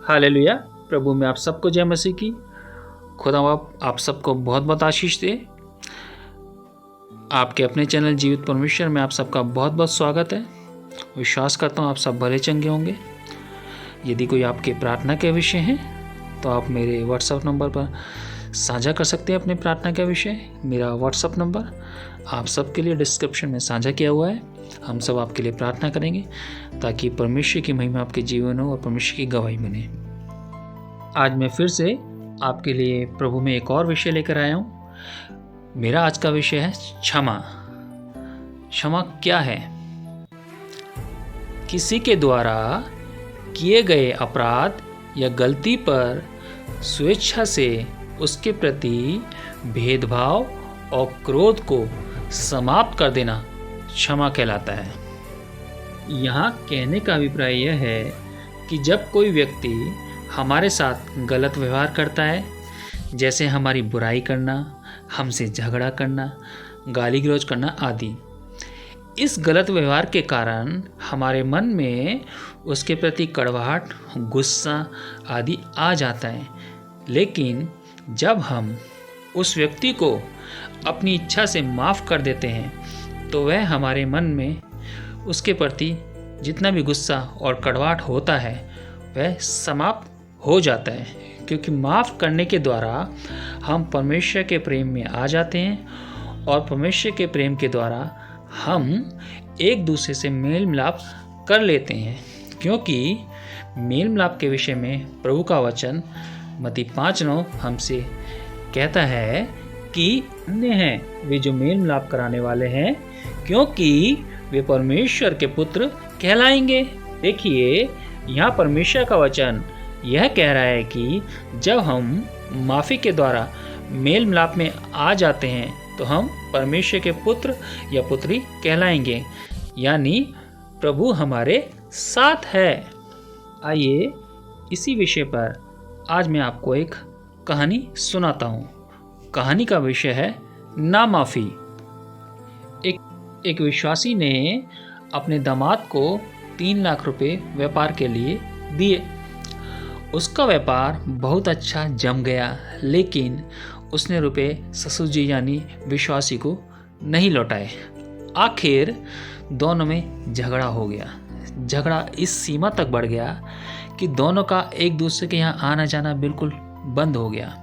Hallelujah. प्रभु में आप सबको जय मसीह की। खुदा आप सबको बहुत बहुत आशीष दे। आपके अपने चैनल जीवित परमेश्वर में आप सबका बहुत बहुत स्वागत है। विश्वास करता हूँ आप सब भले चंगे होंगे। यदि कोई आपके प्रार्थना के विषय हैं तो आप मेरे व्हाट्सएप नंबर पर साझा कर सकते हैं अपने प्रार्थना का विषय। मेरा व्हाट्सएप नंबर आप सबके लिए डिस्क्रिप्शन में साझा किया हुआ है। हम सब आपके लिए प्रार्थना करेंगे ताकि परमेश्वर की महिमा आपके जीवन हो और परमेश्वर की गवाही बने। आज मैं फिर से आपके लिए प्रभु में एक और विषय लेकर आया हूँ। मेरा आज का विषय है क्षमा। क्षमा क्या है? किसी के द्वारा किए गए अपराध या गलती पर स्वेच्छा से उसके प्रति भेदभाव और क्रोध को समाप्त कर देना क्षमा कहलाता है। यहाँ कहने का अभिप्राय यह है कि जब कोई व्यक्ति हमारे साथ गलत व्यवहार करता है, जैसे हमारी बुराई करना, हमसे झगड़ा करना, गाली गलौज करना आदि, इस गलत व्यवहार के कारण हमारे मन में उसके प्रति कड़वाहट, गुस्सा आदि आ जाता है। लेकिन जब हम उस व्यक्ति को अपनी इच्छा से माफ़ कर देते हैं तो वह हमारे मन में उसके प्रति जितना भी गुस्सा और कड़वाहट होता है वह समाप्त हो जाता है, क्योंकि माफ़ करने के द्वारा हम परमेश्वर के प्रेम में आ जाते हैं और परमेश्वर के प्रेम के द्वारा हम एक दूसरे से मेल मिलाप कर लेते हैं। क्योंकि मेल मिलाप के विषय में प्रभु का वचन मत्ती 5:9 हमसे कहता है कि अन्य हैं वे जो मेल मिलाप कराने वाले हैं, क्योंकि वे परमेश्वर के पुत्र कहलाएंगे। देखिए, यहाँ परमेश्वर का वचन यह कह रहा है कि जब हम माफ़ी के द्वारा मेल मिलाप में आ जाते हैं तो हम परमेश्वर के पुत्र या पुत्री कहलाएंगे, यानी प्रभु हमारे साथ है। आइए इसी विषय पर आज मैं आपको एक कहानी सुनाता हूँ। कहानी का विषय है नामाफ़ी। एक विश्वासी ने अपने दामाद को 3 लाख रुपए व्यापार के लिए दिए। उसका व्यापार बहुत अच्छा जम गया, लेकिन उसने रुपए ससुर जी यानी विश्वासी को नहीं लौटाए। आखिर दोनों में झगड़ा हो गया। झगड़ा इस सीमा तक बढ़ गया कि दोनों का एक दूसरे के यहाँ आना जाना बिल्कुल बंद हो गया।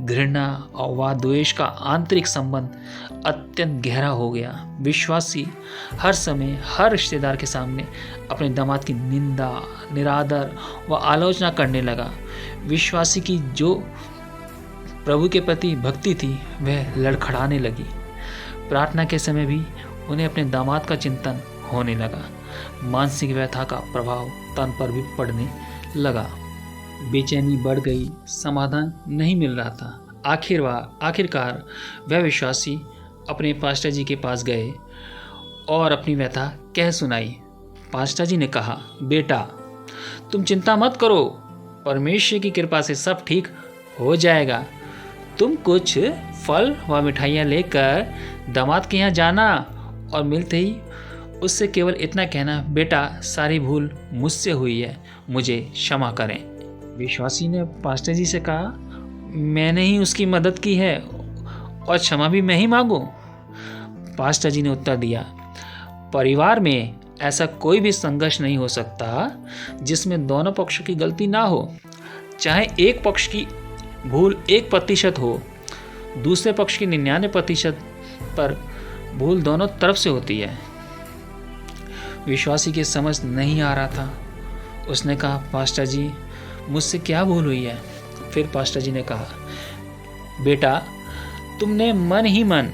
घृणा और वाद द्वेष का आंतरिक संबंध अत्यंत गहरा हो गया। विश्वासी हर समय हर रिश्तेदार के सामने अपने दामाद की निंदा, निरादर व आलोचना करने लगा। विश्वासी की जो प्रभु के प्रति भक्ति थी वह लड़खड़ाने लगी। प्रार्थना के समय भी उन्हें अपने दामाद का चिंतन होने लगा। मानसिक व्यथा का प्रभाव तन पर भी पड़ने लगा। बेचैनी बढ़ गई, समाधान नहीं मिल रहा था। आखिरकार वह विश्वासी अपने पास्टर जी के पास गए और अपनी व्यथा कह सुनाई। पास्टर जी ने कहा, बेटा तुम चिंता मत करो, परमेश्वर की कृपा से सब ठीक हो जाएगा। तुम कुछ फल व मिठाइयाँ लेकर दामाद के यहाँ जाना और मिलते ही उससे केवल इतना कहना, बेटा सारी भूल मुझसे हुई है, मुझे क्षमा करें। विश्वासी ने पास्टर जी से कहा, मैंने ही उसकी मदद की है और क्षमा भी मैं ही मांगूं। पास्टर जी ने उत्तर दिया, परिवार में ऐसा कोई भी संघर्ष नहीं हो सकता जिसमें दोनों पक्षों की गलती ना हो। चाहे एक पक्ष की भूल 1% हो, दूसरे पक्ष की 99% पर भूल दोनों तरफ से होती है। विश्वासी की समझ नहीं आ रहा था। उसने कहा, पास्टर जी मुझसे क्या भूल हुई है? फिर पास्टर जी ने कहा, बेटा तुमने मन ही मन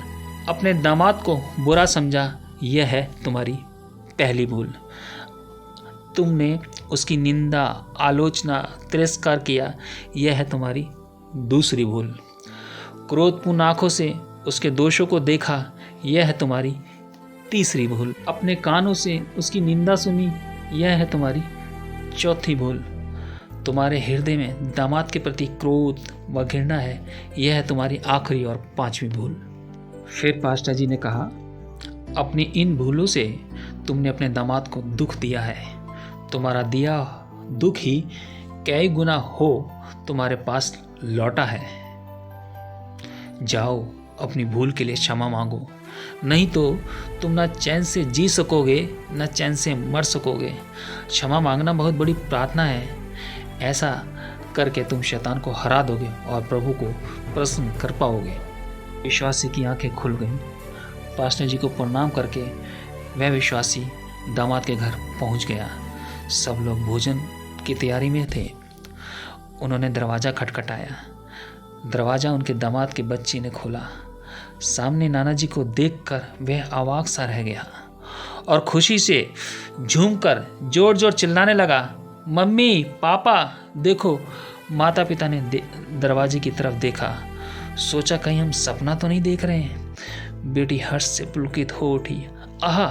अपने दामाद को बुरा समझा, यह है तुम्हारी पहली भूल। तुमने उसकी निंदा, आलोचना, तिरस्कार किया, यह है तुम्हारी दूसरी भूल। क्रोधपूर्ण आंखों से उसके दोषों को देखा, यह है तुम्हारी तीसरी भूल। अपने कानों से उसकी निंदा सुनी, यह है तुम्हारी चौथी भूल। तुम्हारे हृदय में दामाद के प्रति क्रोध व घृणा है, यह है तुम्हारी आखिरी और 5वीं भूल। फिर पास्टर जी ने कहा, अपनी इन भूलों से तुमने अपने दामाद को दुख दिया है। तुम्हारा दिया दुख ही कई गुना हो तुम्हारे पास लौटा है। जाओ अपनी भूल के लिए क्षमा मांगो, नहीं तो तुम ना चैन से जी सकोगे ना चैन से मर सकोगे। क्षमा मांगना बहुत बड़ी प्रार्थना है। ऐसा करके तुम शैतान को हरा दोगे और प्रभु को प्रसन्न कर पाओगे। विश्वासी की आंखें खुल गईं। पास्टर जी को प्रणाम करके वह विश्वासी दामाद के घर पहुंच गया। सब लोग भोजन की तैयारी में थे। उन्होंने दरवाज़ा खटखटाया। दरवाज़ा उनके दामाद के बच्चे ने खोला। सामने नाना जी को देखकर वह अवाक सा रह गया और खुशी से झूमकर जोर जोर चिल्लाने लगा, मम्मी, पापा देखो। माता पिता ने दरवाजे की तरफ देखा। सोचा कहीं हम सपना तो नहीं देख रहे हैं। बेटी हर्ष से पुलकित हो उठी। आहा,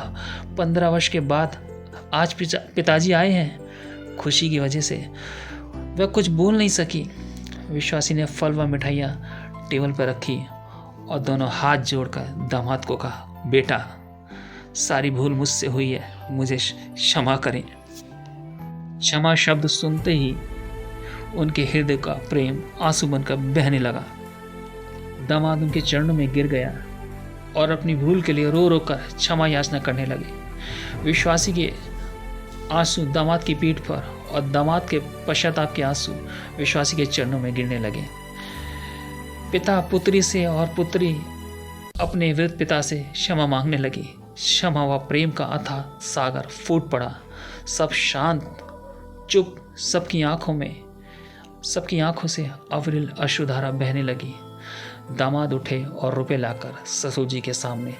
15 वर्ष के बाद आज पिताजी आए हैं। खुशी की वजह से वह कुछ बोल नहीं सकी। विश्वासी ने फल व मिठाइयाँ टेबल पर रखी और दोनों हाथ जोड़कर दामाद को कहा, बेटा, सारी भूल मुझसे हुई है, मुझे क्षमा करें। क्षमा शब्द सुनते ही उनके हृदय का प्रेम आंसू बनकर बहने लगा। दामाद उनके चरणों में गिर गया और अपनी भूल के लिए रो रो कर क्षमा याचना करने लगे। विश्वासी के आंसू दामाद की पीठ पर और दामाद के पश्चाताप के आंसू विश्वासी के चरणों में गिरने लगे। पिता पुत्री से और पुत्री अपने वृद्ध पिता से क्षमा मांगने लगी। क्षमा व प्रेम का अथाह सागर फूट पड़ा। सब शांत, चुप। सबकी आंखों से अविरल अश्रुधारा बहने लगी। दामाद उठे और रुपए लाकर ससुर जी के सामने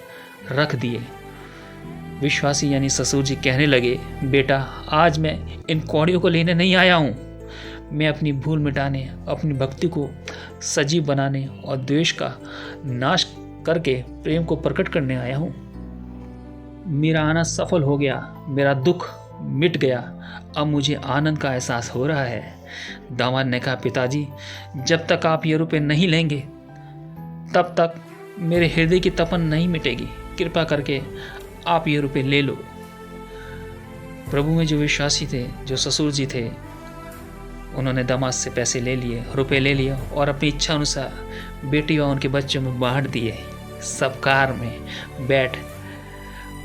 रख दिए। विश्वासी यानी ससुर जी कहने लगे, बेटा, आज मैं इन कौड़ियों को लेने नहीं आया हूँ। मैं अपनी भूल मिटाने, अपनी भक्ति को सजीव बनाने और द्वेष का नाश करके प्रेम को प्रकट करने आया हूँ। मेरा आना सफल हो गया, मेरा दुख मिट गया, अब मुझे आनंद का एहसास हो रहा है। दामाद ने कहा, पिताजी, जब तक आप ये रुपए नहीं लेंगे तब तक मेरे हृदय की तपन नहीं मिटेगी। कृपा करके आप ये रुपए ले लो। प्रभु में जो विश्वासी थे, जो ससुर जी थे, उन्होंने दामाद से पैसे ले लिए, रुपए ले लिए और अपनी इच्छा अनुसार बेटी व उनके बच्चों में बांट दिए। सब कार में बैठ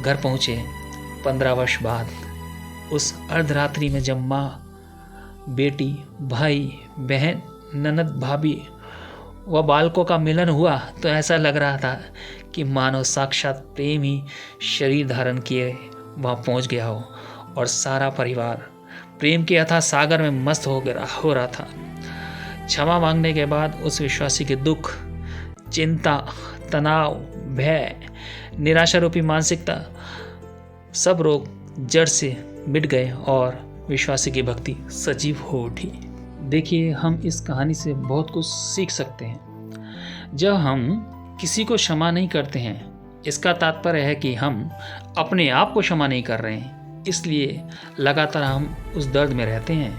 घर पहुँचे। 15 वर्ष बाद उस अर्धरात्रि में जब माँ, बेटी, भाई, बहन, ननद, भाभी व बालकों का मिलन हुआ तो ऐसा लग रहा था कि मानो साक्षात प्रेम ही शरीर धारण किए वहाँ पहुँच गया हो और सारा परिवार प्रेम के अथाह सागर में मस्त हो रहा था। क्षमा मांगने के बाद उस विश्वासी के दुख, चिंता, तनाव, भय, निराशा रूपी मानसिकता, सब रोग जड़ से मिट गए और विश्वासी की भक्ति सजीव हो उठी। देखिए, हम इस कहानी से बहुत कुछ सीख सकते हैं। जब हम किसी को क्षमा नहीं करते हैं, इसका तात्पर्य है कि हम अपने आप को क्षमा नहीं कर रहे हैं, इसलिए लगातार हम उस दर्द में रहते हैं।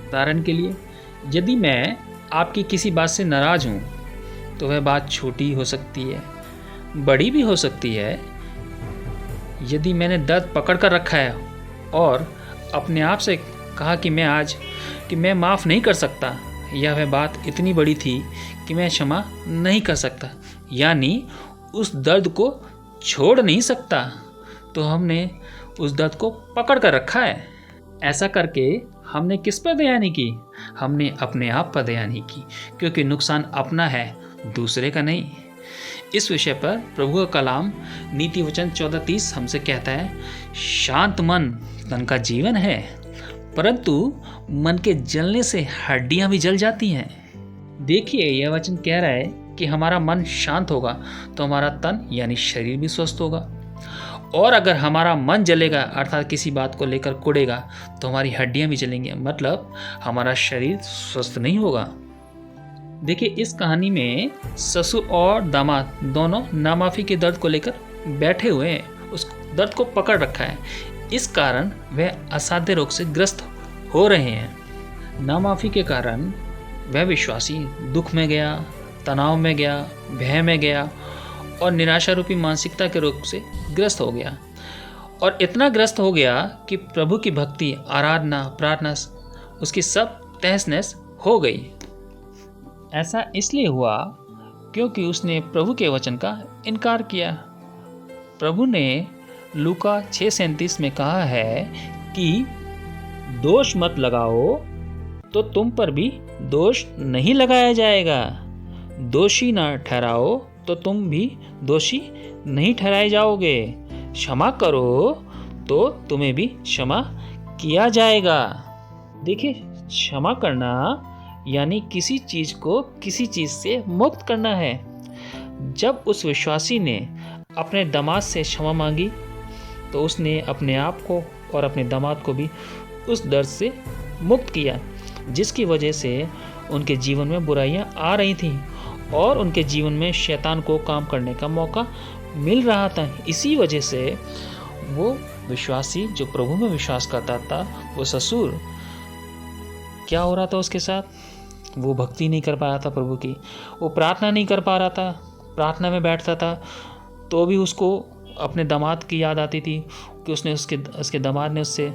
उदाहरण के लिए, यदि मैं आपकी किसी बात से नाराज़ हूँ तो वह बात छोटी हो सकती है, बड़ी भी हो सकती है। यदि मैंने दर्द पकड़ कर रखा है और अपने आप से कहा कि मैं माफ़ नहीं कर सकता, या वह बात इतनी बड़ी थी कि मैं क्षमा नहीं कर सकता, यानी उस दर्द को छोड़ नहीं सकता, तो हमने उस दर्द को पकड़ कर रखा है। ऐसा करके हमने किस पर दया नहीं की? हमने अपने आप पर दया नहीं की, क्योंकि नुकसान अपना है, दूसरे का नहीं। इस विषय पर प्रभु का कलाम नीति वचन 14:30 हमसे कहता है, शांत मन तन का जीवन है, परंतु मन के जलने से हड्डियां भी जल जाती हैं। देखिए, यह वचन कह रहा है कि हमारा मन शांत होगा तो हमारा तन यानी शरीर भी स्वस्थ होगा, और अगर हमारा मन जलेगा अर्थात किसी बात को लेकर कुड़ेगा तो हमारी हड्डियां भी जलेंगी, मतलब हमारा शरीर स्वस्थ नहीं होगा। देखिए, इस कहानी में ससुर और दामाद दोनों नामाफी के दर्द को लेकर बैठे हुए हैं, उस दर्द को पकड़ रखा है। इस कारण वह असाध्य रोग से ग्रस्त हो रहे हैं। नामाफी के कारण वह विश्वासी दुख में गया, तनाव में गया, भय में गया और निराशा रूपी मानसिकता के रोग से ग्रस्त हो गया, और इतना ग्रस्त हो गया कि प्रभु की भक्ति, आराधना, प्रार्थना उसकी सब तहस नहस हो गई। ऐसा इसलिए हुआ क्योंकि उसने प्रभु के वचन का इनकार किया। प्रभु ने लूका 6:37 में कहा है कि दोष मत लगाओ तो तुम पर भी दोष नहीं लगाया जाएगा, दोषी ना ठहराओ तो तुम भी दोषी नहीं ठहराए जाओगे, क्षमा करो तो तुम्हें भी क्षमा किया जाएगा। देखिए, क्षमा करना यानी किसी चीज को किसी चीज से मुक्त करना है। जब उस विश्वासी ने अपने दामाद से क्षमा मांगी तो उसने अपने आप को और अपने दामाद को भी उस दर्द से मुक्त किया जिसकी वजह से उनके जीवन में बुराइयां आ रही थीं और उनके जीवन में शैतान को काम करने का मौका मिल रहा था। इसी वजह से वो विश्वासी जो प्रभु में विश्वास करता था, वो ससुर, क्या हो रहा था उसके साथ? वो भक्ति नहीं कर पा रहा था प्रभु की, वो प्रार्थना नहीं कर पा रहा था। प्रार्थना में बैठता था तो भी उसको अपने दामाद की याद आती थी कि उसके दामाद ने उससे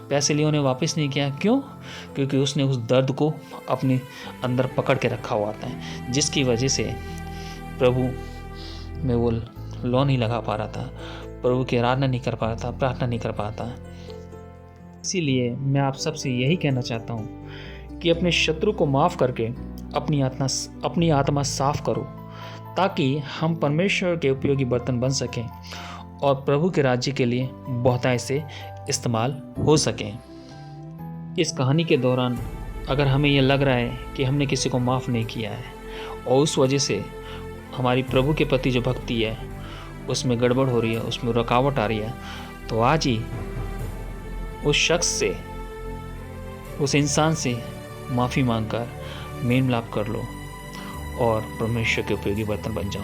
पैसे लिए, उन्हें वापस नहीं किया। क्यों? क्योंकि उसने उस दर्द को अपने अंदर पकड़ के रखा हुआ था, जिसकी वजह से प्रभु में वो लौ नहीं लगा पा रहा था, प्रभु की आराधना नहीं कर पा रहा था, प्रार्थना नहीं कर पा रहा था। इसीलिए मैं आप सबसे यही कहना चाहता हूँ कि अपने शत्रु को माफ़ करके अपनी आत्मा साफ करो, ताकि हम परमेश्वर के उपयोगी बर्तन बन सकें और प्रभु के राज्य के लिए बहुतायत से इस्तेमाल हो सकें। इस कहानी के दौरान अगर हमें यह लग रहा है कि हमने किसी को माफ़ नहीं किया है और उस वजह से हमारी प्रभु के प्रति जो भक्ति है उसमें गड़बड़ हो रही है, उसमें रुकावट आ रही है, तो आज ही उस शख्स से, उस इंसान से माफ़ी मांगकर मेल मिलाप कर लो और परमेश्वर के उपयोगी बर्तन बन जाओ।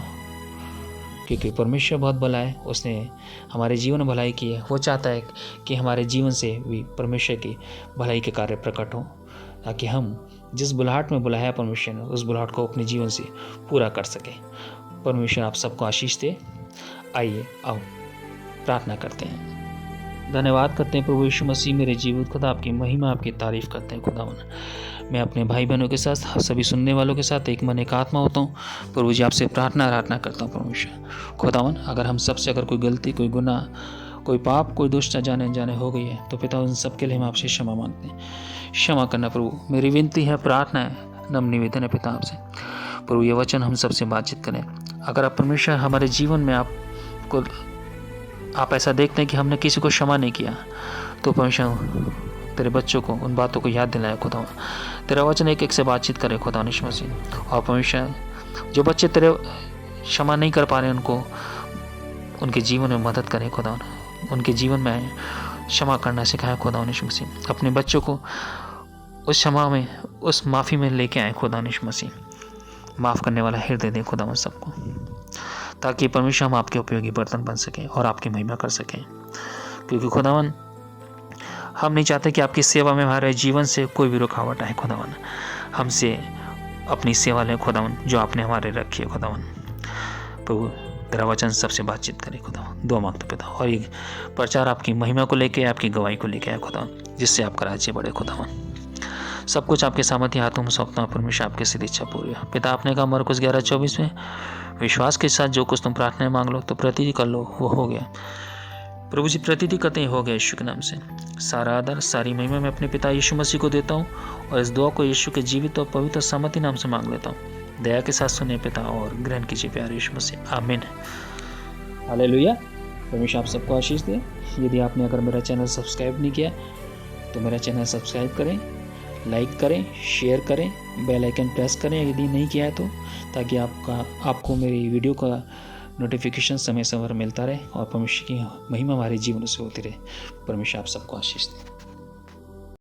क्योंकि परमेश्वर बहुत भला है, उसने हमारे जीवन में भलाई की है। वो चाहता है कि हमारे जीवन से भी परमेश्वर की भलाई के कार्य प्रकट हो, ताकि हम जिस बुलाहट में बुलाया परमेश्वर ने उस बुलाहट को अपने जीवन से पूरा कर सकें। परमेश्वर आप सबको आशीष दे। आइए आओ प्रार्थना करते हैं। धन्यवाद करते हैं प्रभु यीशु मसीह, मेरे जीवित खुदा, आपकी महिमा, आपकी तारीफ करते हैं खुदावन। मैं अपने भाई बहनों के साथ, सभी सुनने वालों के साथ एक मन एक आत्मा होता हूँ। प्रभु जी आपसे प्रार्थना आराधना करता हूँ परमेश्वर खुदावन, अगर हम सबसे अगर कोई गलती, कोई गुनाह, कोई पाप, कोई दुष्ट जाने हो गई है तो पिता उन सब के लिए हम आपसे क्षमा मांगते हैं। क्षमा करना प्रभु, मेरी विनती है, प्रार्थना है, नम्र निवेदन है पिता आपसे। प्रभु ये वचन हम सबसे बातचीत करें। अगर आप परमेश्वर हमारे जीवन में आप ऐसा देखते हैं कि हमने किसी को क्षमा नहीं किया, तो परमेश्वर तेरे बच्चों को उन बातों को याद दिलाए खुदा। तेरा वचन एक एक से बातचीत करे खुदा यीशु मसीह। और परमेश्वर जो बच्चे तेरे क्षमा नहीं कर पा रहे उनको उनके जीवन में मदद करें खुदा, उनके जीवन में क्षमा करना सिखाए खुदा यीशु मसीह। अपने बच्चों को उस क्षमा में, उस माफ़ी में लेके आए खुदा यीशु मसीह। माफ़ करने वाला हृदय दे खुदा उन सबको, ताकि परमेश्वर हम आपके उपयोगी बर्तन बन सकें और आपकी महिमा कर सकें। क्योंकि खुदावन हम नहीं चाहते कि आपकी सेवा में हमारे जीवन से कोई भी रुकावट आए खुदावन। हमसे अपनी सेवा लें खुदावन जो आपने हमारे रखी है खुदावन। प्रभु तेरा वचन सबसे बातचीत करे खुदावन, दुआ मांगते पिता। और ये प्रचार आपकी महिमा को लेके, आपकी गवाही को लेके आए खुदावन, जिससे आपका राज्य बढ़े खुदावन। सब कुछ आपके सामर्थ्य हाथों में सौंपता हूं परमेश्वर, आपके सिद्ध इच्छा पूरी हो। पिता आपने कहा मरकुस 11:24 में, विश्वास के साथ जो कुछ तुम प्रार्थना मांग लो तो प्रतिदि कर लो, वो हो गया। प्रभु जी प्रतिदि करते हो गया यीशु के नाम से। सारा आदर, सारी महिमा मैं अपने पिता यीशु मसीह को देता हूँ और इस दुआ को यीशु के जीवित और पवित्र सामर्थ्य नाम से मांग लेता हूँ। दया के साथ सुने पिता और ग्रहण कीजिए प्यारे यीशु मसीह, आमीन। हालेलुया। परमेश्वर आप सबको आशीष दे। यदि आपने अगर मेरा चैनल सब्सक्राइब नहीं किया तो मेरा चैनल सब्सक्राइब करें, लाइक करें, शेयर करें, बेल आइकन प्रेस करें यदि नहीं किया है तो, ताकि आपको मेरी वीडियो का नोटिफिकेशन समय समय पर मिलता रहे और परमेश्वर की महिमा हमारे जीवन से होती रहे। परमेश्वर आप सबको आशीष दे।